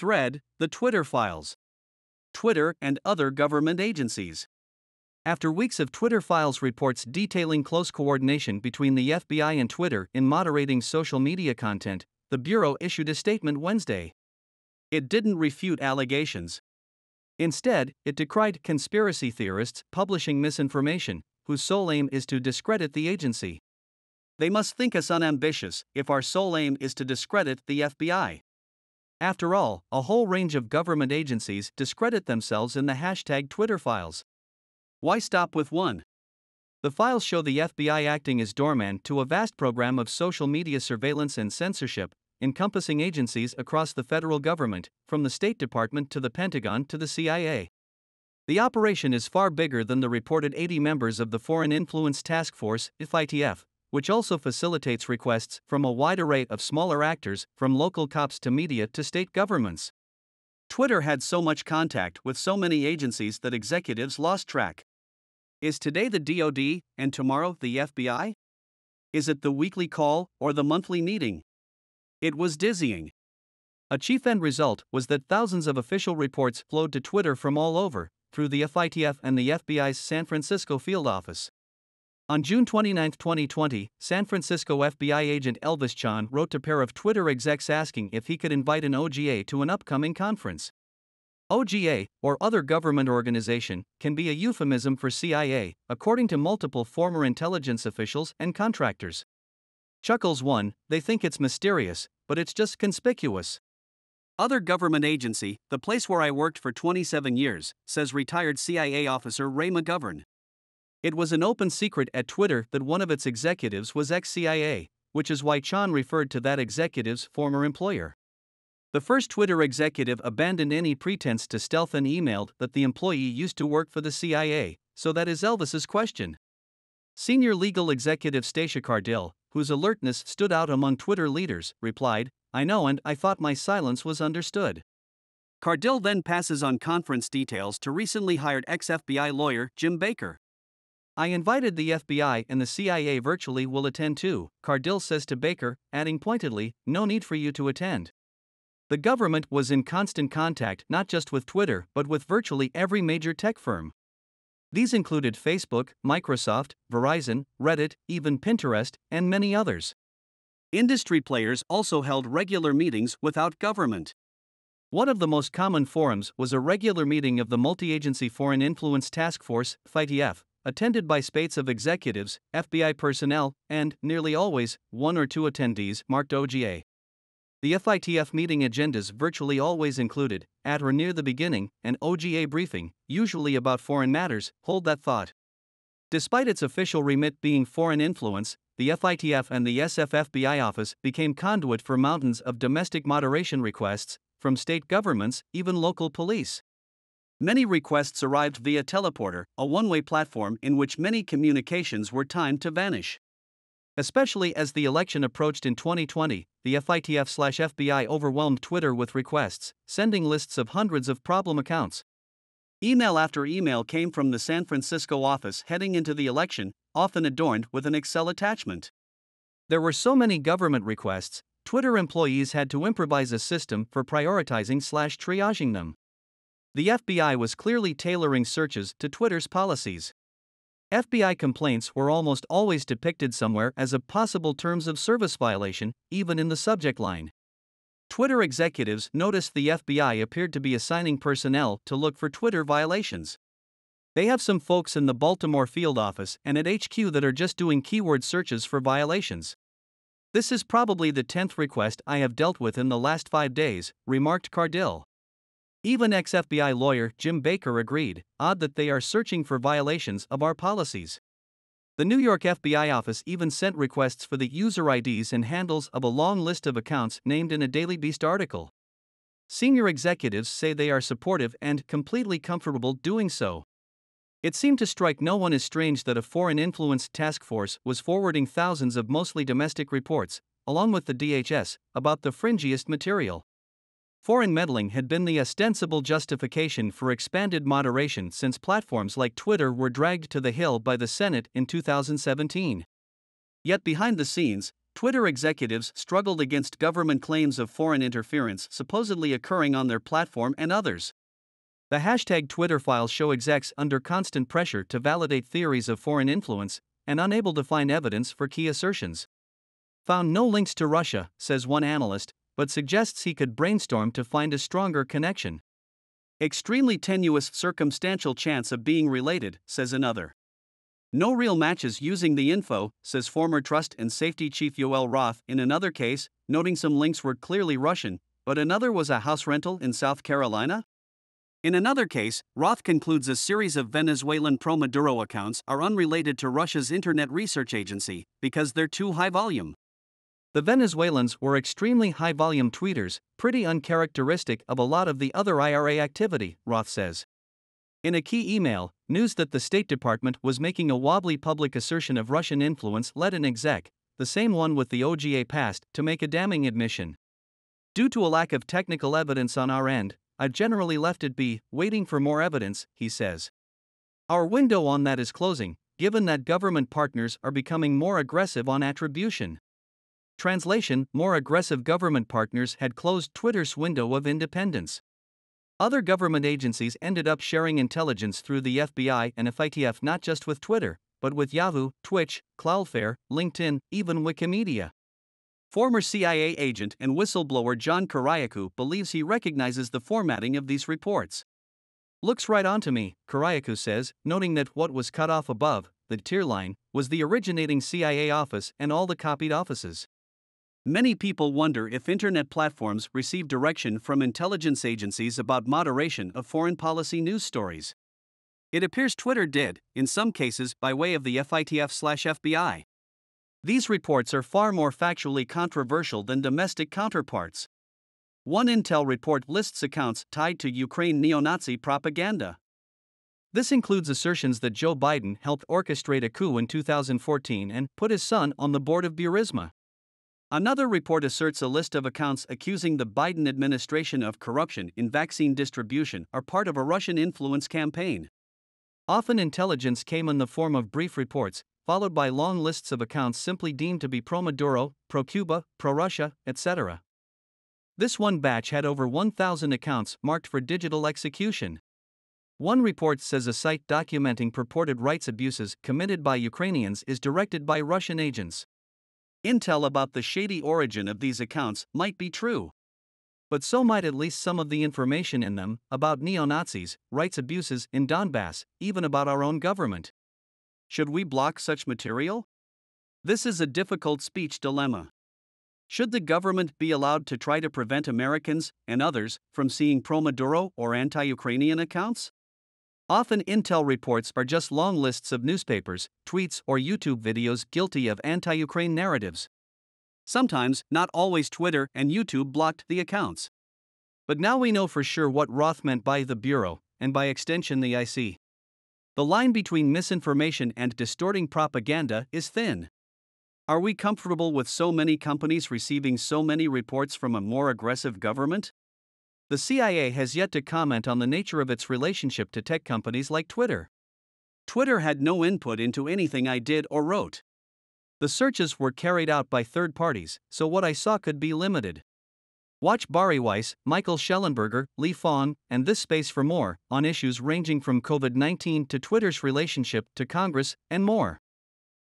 Thread, the Twitter files. Twitter and other government agencies. After weeks of Twitter files reports detailing close coordination between the FBI and Twitter in moderating social media content, the Bureau issued a statement Wednesday. It didn't refute allegations. Instead, it decried conspiracy theorists publishing misinformation, whose sole aim is to discredit the agency. They must think us unambitious if our sole aim is to discredit the FBI. After all, a whole range of government agencies discredit themselves in the hashtag Twitter files. Why stop with one? The files show the FBI acting as doorman to a vast program of social media surveillance and censorship, encompassing agencies across the federal government, from the State Department to the Pentagon to the CIA. The operation is far bigger than the reported 80 members of the Foreign Influence Task Force, FITF, which also facilitates requests from a wide array of smaller actors, from local cops to media to state governments. Twitter had so much contact with so many agencies that executives lost track. Is today the DoD and tomorrow the FBI? Is it the weekly call or the monthly meeting? It was dizzying. A chief end result was that thousands of official reports flowed to Twitter from all over, through the FITF and the FBI's San Francisco field office. On June 29, 2020, San Francisco FBI agent Elvis Chan wrote to a pair of Twitter execs asking if he could invite an OGA to an upcoming conference. OGA, or other government organization, can be a euphemism for CIA, according to multiple former intelligence officials and contractors. Chuckles 1, they think it's mysterious, but it's just conspicuous. Other government agency, the place where I worked for 27 years, says retired CIA officer Ray McGovern. It was an open secret at Twitter that one of its executives was ex-CIA, which is why Chan referred to that executive's former employer. The first Twitter executive abandoned any pretense to stealth and emailed that the employee used to work for the CIA, so that is Elvis's question. Senior legal executive Stacia Cardill, whose alertness stood out among Twitter leaders, replied, "I know, and I thought my silence was understood." Cardill then passes on conference details to recently hired ex-FBI lawyer Jim Baker. "I invited the FBI and the CIA virtually will attend too," Cardill says to Baker, adding pointedly, "No need for you to attend." The government was in constant contact not just with Twitter but with virtually every major tech firm. These included Facebook, Microsoft, Verizon, Reddit, even Pinterest, and many others. Industry players also held regular meetings without government. One of the most common forums was a regular meeting of the Multi-Agency Foreign Influence Task Force, FITF, attended by spates of executives, FBI personnel, and, nearly always, one or two attendees marked OGA. The FITF meeting agendas virtually always included, at or near the beginning, an OGA briefing, usually about foreign matters. Hold that thought. Despite its official remit being foreign influence, the FITF and the SF-FBI office became conduit for mountains of domestic moderation requests, from state governments, even local police. Many requests arrived via Teleporter, a one-way platform in which many communications were timed to vanish. Especially as the election approached in 2020, the FITF/FBI overwhelmed Twitter with requests, sending lists of hundreds of problem accounts. Email after email came from the San Francisco office heading into the election, often adorned with an Excel attachment. There were so many government requests, Twitter employees had to improvise a system for prioritizing/triaging them. The FBI was clearly tailoring searches to Twitter's policies. FBI complaints were almost always depicted somewhere as a possible terms of service violation, even in the subject line. Twitter executives noticed the FBI appeared to be assigning personnel to look for Twitter violations. They have some folks in the Baltimore field office and at HQ that are just doing keyword searches for violations. "This is probably the 10th request I have dealt with in the last 5 days," remarked Cardill. Even ex-FBI lawyer Jim Baker agreed, "Odd that they are searching for violations of our policies." The New York FBI office even sent requests for the user IDs and handles of a long list of accounts named in a Daily Beast article. Senior executives say they are supportive and completely comfortable doing so. It seemed to strike no one as strange that a foreign influence task force was forwarding thousands of mostly domestic reports, along with the DHS, about the fringiest material. Foreign meddling had been the ostensible justification for expanded moderation since platforms like Twitter were dragged to the Hill by the Senate in 2017. Yet behind the scenes, Twitter executives struggled against government claims of foreign interference supposedly occurring on their platform and others. The hashtag Twitter files show execs under constant pressure to validate theories of foreign influence and unable to find evidence for key assertions. Found no links to Russia, says one analyst, but suggests he could brainstorm to find a stronger connection. Extremely tenuous circumstantial chance of being related, says another. No real matches using the info, says former Trust and Safety Chief Yoel Roth in another case, noting some links were clearly Russian, but another was a house rental in South Carolina? In another case, Roth concludes a series of Venezuelan pro-Maduro accounts are unrelated to Russia's Internet Research Agency because they're too high volume. The Venezuelans were extremely high-volume tweeters, pretty uncharacteristic of a lot of the other IRA activity, Roth says. In a key email, news that the State Department was making a wobbly public assertion of Russian influence led an exec, the same one with the OGA past, to make a damning admission. Due to a lack of technical evidence on our end, I generally left it be, waiting for more evidence, he says. Our window on that is closing, given that government partners are becoming more aggressive on attribution. Translation: more aggressive government partners had closed Twitter's window of independence. Other government agencies ended up sharing intelligence through the FBI and FITF, not just with Twitter, but with Yahoo, Twitch, Cloudflare, LinkedIn, even Wikimedia. Former CIA agent and whistleblower John Kiriakou believes he recognizes the formatting of these reports. Looks right onto me, Kiriakou says, noting that what was cut off above, the tier line, was the originating CIA office and all the copied offices. Many people wonder if internet platforms receive direction from intelligence agencies about moderation of foreign policy news stories. It appears Twitter did, in some cases by way of the FITF/FBI. These reports are far more factually controversial than domestic counterparts. One intel report lists accounts tied to Ukraine neo-Nazi propaganda. This includes assertions that Joe Biden helped orchestrate a coup in 2014 and put his son on the board of Burisma. Another report asserts a list of accounts accusing the Biden administration of corruption in vaccine distribution are part of a Russian influence campaign. Often intelligence came in the form of brief reports, followed by long lists of accounts simply deemed to be pro-Maduro, pro-Cuba, pro-Russia, etc. This one batch had over 1,000 accounts marked for digital execution. One report says a site documenting purported rights abuses committed by Ukrainians is directed by Russian agents. Intel about the shady origin of these accounts might be true. But so might at least some of the information in them about neo-Nazis, rights abuses in Donbass, even about our own government. Should we block such material? This is a difficult speech dilemma. Should the government be allowed to try to prevent Americans and others from seeing pro-Maduro or anti-Ukrainian accounts? Often intel reports are just long lists of newspapers, tweets, or YouTube videos guilty of anti-Ukraine narratives. Sometimes, not always, Twitter and YouTube blocked the accounts. But now we know for sure what Roth meant by the Bureau, and by extension the IC. The line between misinformation and distorting propaganda is thin. Are we comfortable with so many companies receiving so many reports from a more aggressive government? The CIA has yet to comment on the nature of its relationship to tech companies like Twitter. Twitter had no input into anything I did or wrote. The searches were carried out by third parties, so what I saw could be limited. Watch Bari Weiss, Michael Schellenberger, Lee Fong, and This Space for more on issues ranging from COVID-19 to Twitter's relationship to Congress and more.